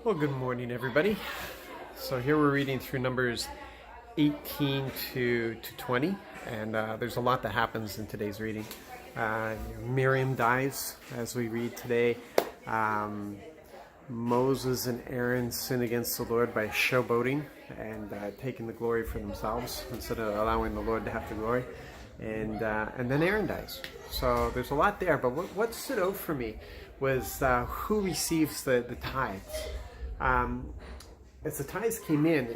Well, good morning, everybody. So here we're reading through Numbers 18 to 20, and there's a lot that happens in today's reading. Miriam dies, as we read today. Um, Moses and Aaron sin against the Lord by showboating and taking the glory for themselves instead of allowing the Lord to have the glory. And then Aaron dies. So there's a lot there, but what stood out for me was who receives the tithes. As the tithes came in,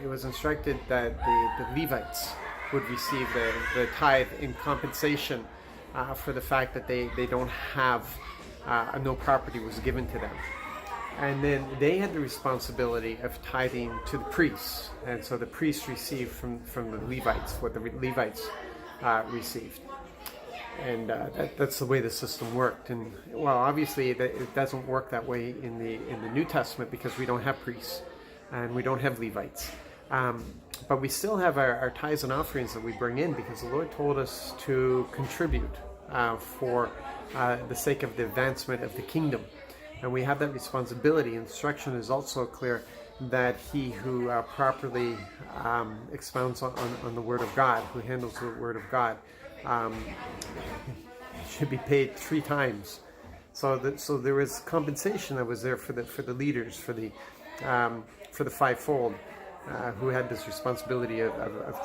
it was instructed that the Levites would receive the tithe in compensation for the fact that they don't have, no property was given to them. And then they had the responsibility of tithing to the priests. And so the priests received from the Levites what the Levites received. And that's the way the system worked. And well, obviously it doesn't work that way in the New Testament because we don't have priests and we don't have Levites. But we still have our tithes and offerings that we bring in because the Lord told us to contribute for the sake of the advancement of the kingdom. And we have that responsibility. Instruction is also clear that he who properly expounds on the Word of God, who handles the Word of God, should be paid 3 times. So there was compensation that was there for the leaders, for the fivefold, who had this responsibility of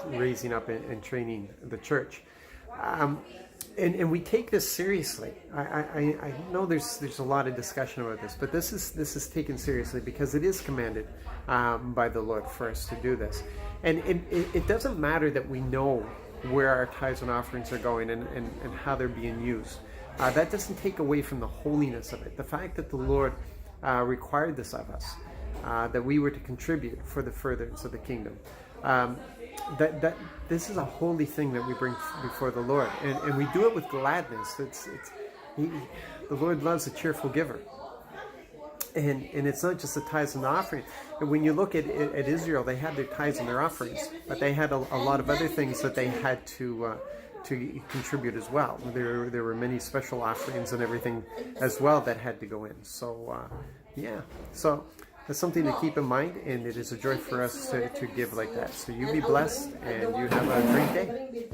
raising up and training the church. And we take this seriously. I know there's a lot of discussion about this, but this is taken seriously because it is commanded by the Lord for us to do this. And it doesn't matter that we know where our tithes and offerings are going and how they're being used. That doesn't take away from the holiness of it. The fact that the Lord required this of us, that we were to contribute for the furtherance of the kingdom. That this is a holy thing that we bring before the Lord, and we do it with gladness. The Lord loves a cheerful giver, and it's not just the tithes and the offering. And when you look at Israel, they had their tithes and their offerings, but they had a lot of other things that they had to contribute as well. There were many special offerings and everything as well that had to go in. So so that's something to keep in mind, and it is a joy for us to give like that. So you be blessed, and you have a great day.